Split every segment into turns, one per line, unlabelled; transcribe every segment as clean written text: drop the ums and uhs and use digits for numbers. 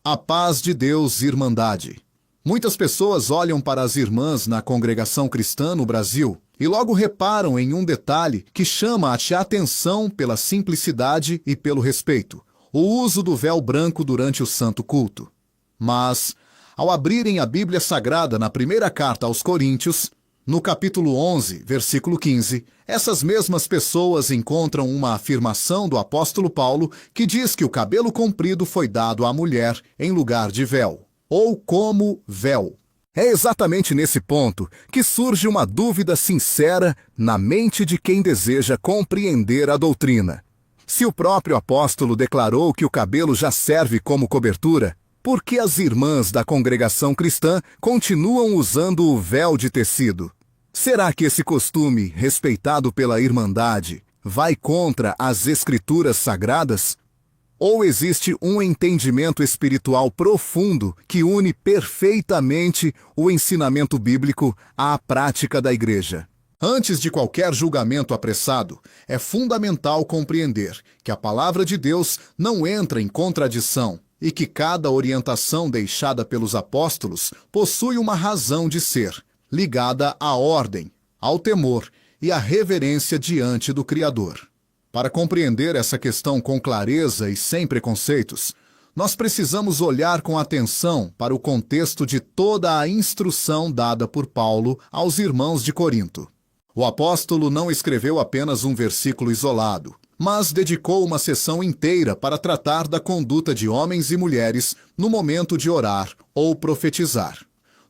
A paz de Deus, Irmandade. Muitas pessoas olham para as irmãs na congregação cristã no Brasil e logo reparam em um detalhe que chama a atenção pela simplicidade e pelo respeito: o uso do véu branco durante o santo culto. Mas, ao abrirem a Bíblia Sagrada na primeira carta aos Coríntios, no capítulo 11, versículo 15, essas mesmas pessoas encontram uma afirmação do apóstolo Paulo que diz que o cabelo comprido foi dado à mulher em lugar de véu, ou como véu. É exatamente nesse ponto que surge uma dúvida sincera na mente de quem deseja compreender a doutrina. Se o próprio apóstolo declarou que o cabelo já serve como cobertura, por que as irmãs da congregação cristã continuam usando o véu de tecido? Será que esse costume, respeitado pela Irmandade, vai contra as Escrituras Sagradas? Ou existe um entendimento espiritual profundo que une perfeitamente o ensinamento bíblico à prática da Igreja? Antes de qualquer julgamento apressado, é fundamental compreender que a palavra de Deus não entra em contradição e que cada orientação deixada pelos apóstolos possui uma razão de ser, ligada à ordem, ao temor e à reverência diante do Criador. Para compreender essa questão com clareza e sem preconceitos, nós precisamos olhar com atenção para o contexto de toda a instrução dada por Paulo aos irmãos de Corinto. O apóstolo não escreveu apenas um versículo isolado, mas dedicou uma sessão inteira para tratar da conduta de homens e mulheres no momento de orar ou profetizar.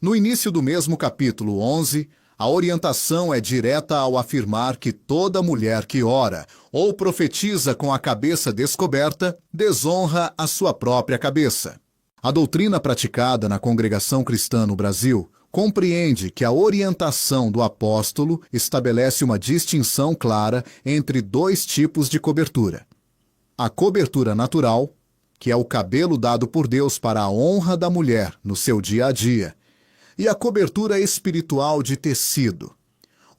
No início do mesmo capítulo 11, a orientação é direta ao afirmar que toda mulher que ora ou profetiza com a cabeça descoberta desonra a sua própria cabeça. A doutrina praticada na congregação cristã no Brasil compreende que a orientação do apóstolo estabelece uma distinção clara entre dois tipos de cobertura: a cobertura natural, que é o cabelo dado por Deus para a honra da mulher no seu dia a dia, e a cobertura espiritual de tecido,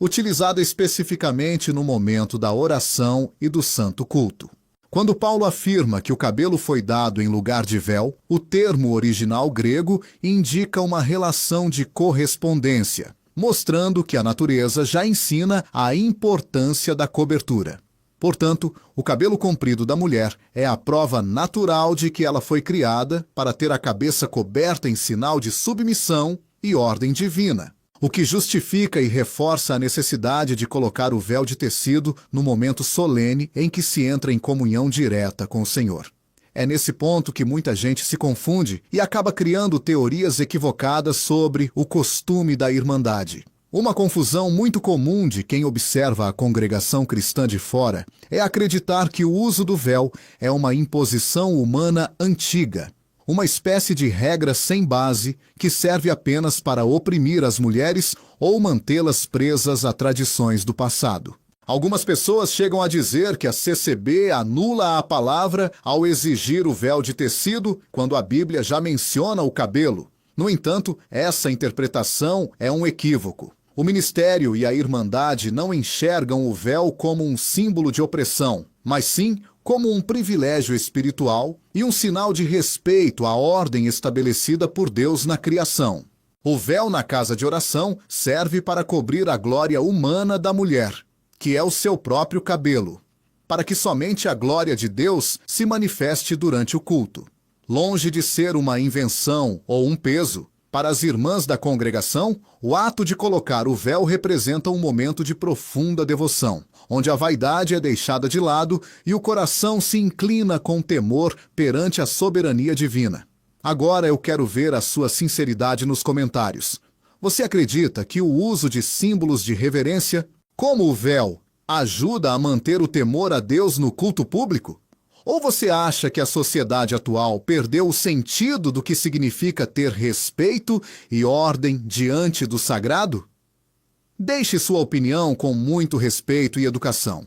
utilizada especificamente no momento da oração e do santo culto. Quando Paulo afirma que o cabelo foi dado em lugar de véu, o termo original grego indica uma relação de correspondência, mostrando que a natureza já ensina a importância da cobertura. Portanto, o cabelo comprido da mulher é a prova natural de que ela foi criada para ter a cabeça coberta em sinal de submissão e ordem divina, o que justifica e reforça a necessidade de colocar o véu de tecido no momento solene em que se entra em comunhão direta com o Senhor. É nesse ponto que muita gente se confunde e acaba criando teorias equivocadas sobre o costume da Irmandade. Uma confusão muito comum de quem observa a congregação cristã de fora é acreditar que o uso do véu é uma imposição humana antiga, uma espécie de regra sem base que serve apenas para oprimir as mulheres ou mantê-las presas a tradições do passado. Algumas pessoas chegam a dizer que a CCB anula a palavra ao exigir o véu de tecido quando a Bíblia já menciona o cabelo. No entanto, essa interpretação é um equívoco. O ministério e a Irmandade não enxergam o véu como um símbolo de opressão, mas sim como um privilégio espiritual e um sinal de respeito à ordem estabelecida por Deus na criação. O véu na casa de oração serve para cobrir a glória humana da mulher, que é o seu próprio cabelo, para que somente a glória de Deus se manifeste durante o culto. Longe de ser uma invenção ou um peso, para as irmãs da congregação, o ato de colocar o véu representa um momento de profunda devoção, onde a vaidade é deixada de lado e o coração se inclina com temor perante a soberania divina. Agora eu quero ver a sua sinceridade nos comentários. Você acredita que o uso de símbolos de reverência, como o véu, ajuda a manter o temor a Deus no culto público? Ou você acha que a sociedade atual perdeu o sentido do que significa ter respeito e ordem diante do sagrado? Deixe sua opinião com muito respeito e educação.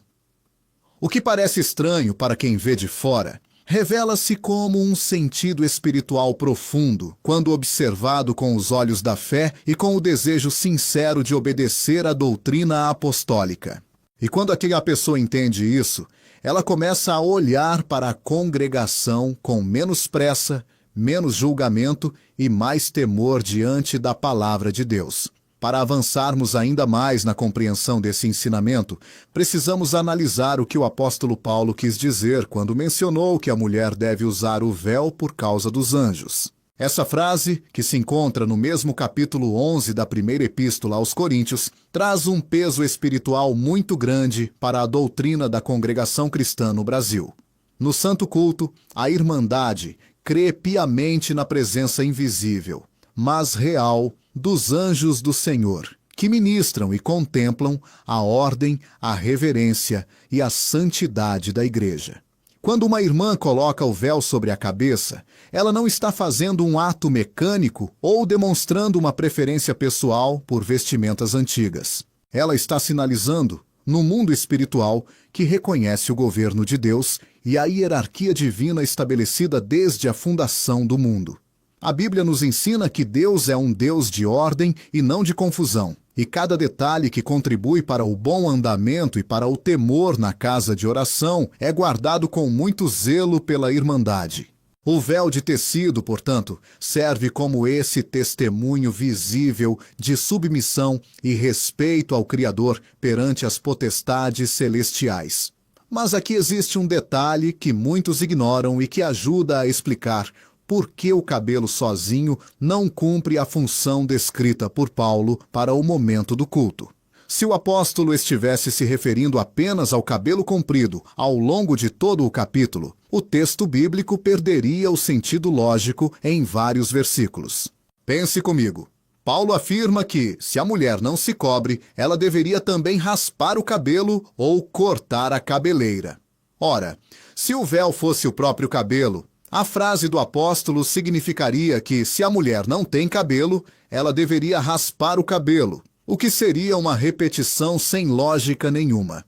O que parece estranho para quem vê de fora, revela-se como um sentido espiritual profundo quando observado com os olhos da fé e com o desejo sincero de obedecer à doutrina apostólica. E quando aquela pessoa entende isso, ela começa a olhar para a congregação com menos pressa, menos julgamento e mais temor diante da palavra de Deus. Para avançarmos ainda mais na compreensão desse ensinamento, precisamos analisar o que o apóstolo Paulo quis dizer quando mencionou que a mulher deve usar o véu por causa dos anjos. Essa frase, que se encontra no mesmo capítulo 11 da primeira epístola aos Coríntios, traz um peso espiritual muito grande para a doutrina da congregação cristã no Brasil. No Santo Culto, a Irmandade crê piamente na presença invisível, mas real, dos anjos do Senhor, que ministram e contemplam a ordem, a reverência e a santidade da Igreja. Quando uma irmã coloca o véu sobre a cabeça, ela não está fazendo um ato mecânico ou demonstrando uma preferência pessoal por vestimentas antigas. Ela está sinalizando, no mundo espiritual, que reconhece o governo de Deus e a hierarquia divina estabelecida desde a fundação do mundo. A Bíblia nos ensina que Deus é um Deus de ordem e não de confusão, e cada detalhe que contribui para o bom andamento e para o temor na casa de oração é guardado com muito zelo pela Irmandade. O véu de tecido, portanto, serve como esse testemunho visível de submissão e respeito ao Criador perante as potestades celestiais. Mas aqui existe um detalhe que muitos ignoram e que ajuda a explicar por que o cabelo sozinho não cumpre a função descrita por Paulo para o momento do culto. Se o apóstolo estivesse se referindo apenas ao cabelo comprido ao longo de todo o capítulo, o texto bíblico perderia o sentido lógico em vários versículos. Pense comigo. Paulo afirma que, se a mulher não se cobre, ela deveria também raspar o cabelo ou cortar a cabeleira. Ora, se o véu fosse o próprio cabelo, a frase do apóstolo significaria que, se a mulher não tem cabelo, ela deveria raspar o cabelo, o que seria uma repetição sem lógica nenhuma.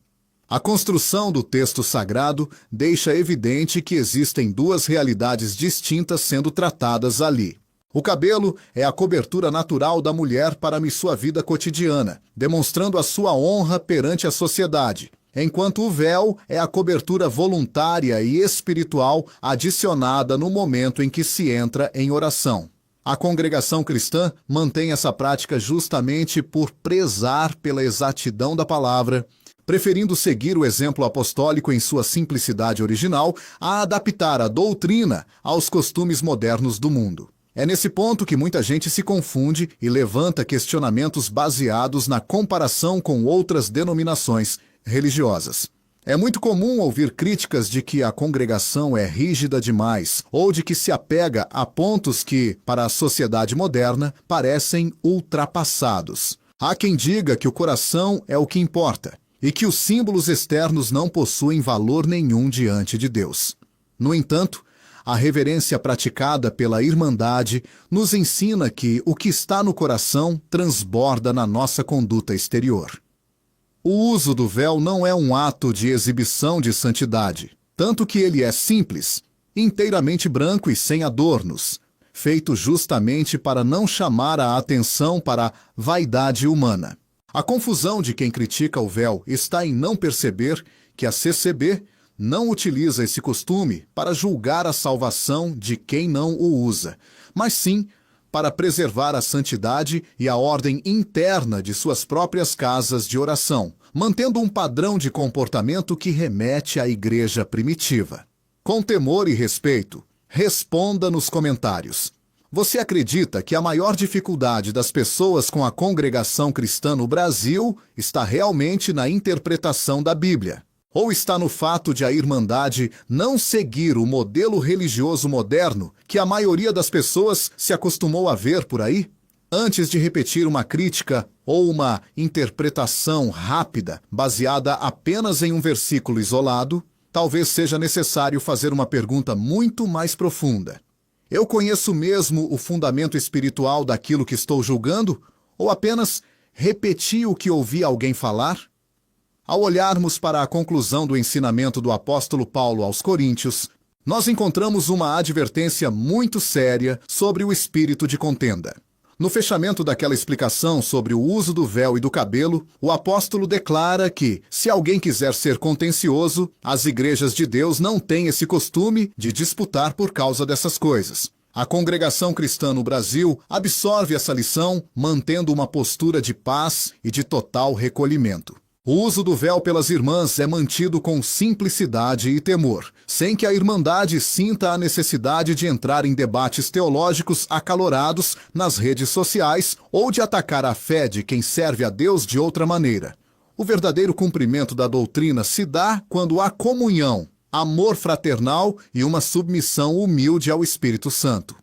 A construção do texto sagrado deixa evidente que existem duas realidades distintas sendo tratadas ali. O cabelo é a cobertura natural da mulher para sua vida cotidiana, demonstrando a sua honra perante a sociedade, enquanto o véu é a cobertura voluntária e espiritual adicionada no momento em que se entra em oração. A congregação cristã mantém essa prática justamente por prezar pela exatidão da palavra, preferindo seguir o exemplo apostólico em sua simplicidade original a adaptar a doutrina aos costumes modernos do mundo. É nesse ponto que muita gente se confunde e levanta questionamentos baseados na comparação com outras denominações religiosas. É muito comum ouvir críticas de que a congregação é rígida demais ou de que se apega a pontos que, para a sociedade moderna, parecem ultrapassados. Há quem diga que o coração é o que importa e que os símbolos externos não possuem valor nenhum diante de Deus. No entanto, a reverência praticada pela Irmandade nos ensina que o que está no coração transborda na nossa conduta exterior. O uso do véu não é um ato de exibição de santidade, tanto que ele é simples, inteiramente branco e sem adornos, feito justamente para não chamar a atenção para a vaidade humana. A confusão de quem critica o véu está em não perceber que a CCB não utiliza esse costume para julgar a salvação de quem não o usa, mas sim para preservar a santidade e a ordem interna de suas próprias casas de oração, mantendo um padrão de comportamento que remete à igreja primitiva. Com temor e respeito, responda nos comentários. Você acredita que a maior dificuldade das pessoas com a congregação cristã no Brasil está realmente na interpretação da Bíblia? Ou está no fato de a Irmandade não seguir o modelo religioso moderno que a maioria das pessoas se acostumou a ver por aí? Antes de repetir uma crítica ou uma interpretação rápida, baseada apenas em um versículo isolado, talvez seja necessário fazer uma pergunta muito mais profunda. Eu conheço mesmo o fundamento espiritual daquilo que estou julgando? Ou apenas repeti o que ouvi alguém falar? Ao olharmos para a conclusão do ensinamento do apóstolo Paulo aos Coríntios, nós encontramos uma advertência muito séria sobre o espírito de contenda. No fechamento daquela explicação sobre o uso do véu e do cabelo, o apóstolo declara que, se alguém quiser ser contencioso, as igrejas de Deus não têm esse costume de disputar por causa dessas coisas. A congregação cristã no Brasil absorve essa lição, mantendo uma postura de paz e de total recolhimento. O uso do véu pelas irmãs é mantido com simplicidade e temor, sem que a Irmandade sinta a necessidade de entrar em debates teológicos acalorados nas redes sociais ou de atacar a fé de quem serve a Deus de outra maneira. O verdadeiro cumprimento da doutrina se dá quando há comunhão, amor fraternal e uma submissão humilde ao Espírito Santo.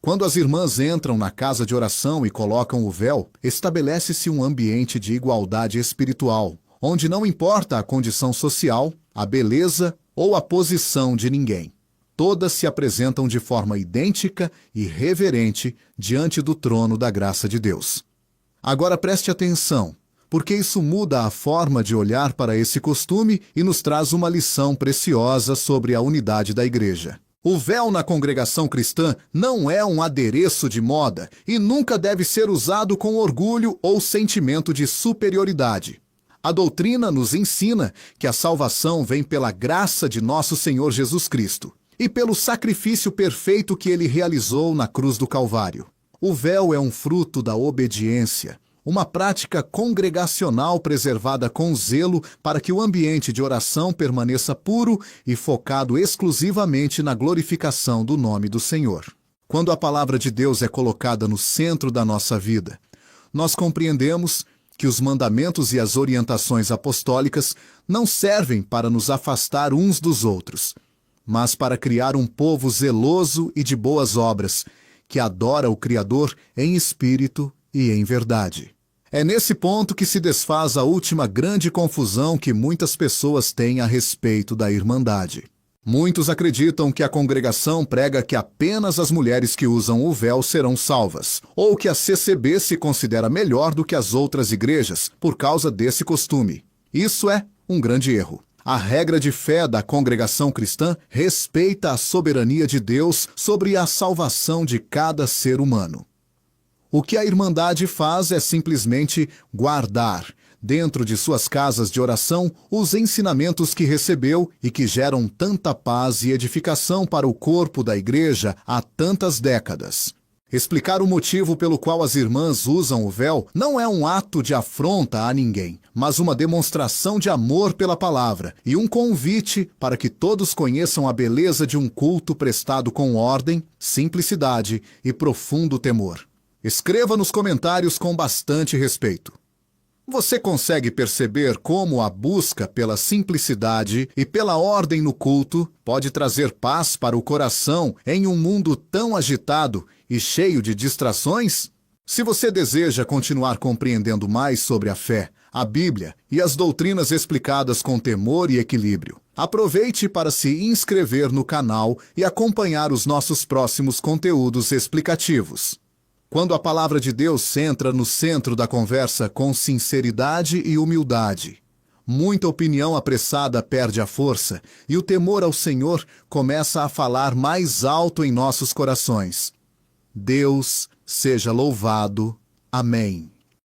Quando as irmãs entram na casa de oração e colocam o véu, estabelece-se um ambiente de igualdade espiritual, onde não importa a condição social, a beleza ou a posição de ninguém. Todas se apresentam de forma idêntica e reverente diante do trono da graça de Deus. Agora preste atenção, porque isso muda a forma de olhar para esse costume e nos traz uma lição preciosa sobre a unidade da igreja. O véu na congregação cristã não é um adereço de moda e nunca deve ser usado com orgulho ou sentimento de superioridade. A doutrina nos ensina que a salvação vem pela graça de nosso Senhor Jesus Cristo e pelo sacrifício perfeito que ele realizou na cruz do Calvário. O véu é um fruto da obediência, uma prática congregacional preservada com zelo para que o ambiente de oração permaneça puro e focado exclusivamente na glorificação do nome do Senhor. Quando a palavra de Deus é colocada no centro da nossa vida, nós compreendemos que os mandamentos e as orientações apostólicas não servem para nos afastar uns dos outros, mas para criar um povo zeloso e de boas obras, que adora o Criador em espírito e em verdade. É nesse ponto que se desfaz a última grande confusão que muitas pessoas têm a respeito da Irmandade. Muitos acreditam que a congregação prega que apenas as mulheres que usam o véu serão salvas, ou que a CCB se considera melhor do que as outras igrejas por causa desse costume. Isso é um grande erro. A regra de fé da congregação cristã respeita a soberania de Deus sobre a salvação de cada ser humano. O que a Irmandade faz é simplesmente guardar, dentro de suas casas de oração, os ensinamentos que recebeu e que geram tanta paz e edificação para o corpo da igreja há tantas décadas. Explicar o motivo pelo qual as irmãs usam o véu não é um ato de afronta a ninguém, mas uma demonstração de amor pela palavra e um convite para que todos conheçam a beleza de um culto prestado com ordem, simplicidade e profundo temor. Escreva nos comentários com bastante respeito. Você consegue perceber como a busca pela simplicidade e pela ordem no culto pode trazer paz para o coração em um mundo tão agitado e cheio de distrações? Se você deseja continuar compreendendo mais sobre a fé, a Bíblia e as doutrinas explicadas com temor e equilíbrio, aproveite para se inscrever no canal e acompanhar os nossos próximos conteúdos explicativos. Quando a palavra de Deus entra no centro da conversa com sinceridade e humildade, muita opinião apressada perde a força e o temor ao Senhor começa a falar mais alto em nossos corações. Deus seja louvado. Amém.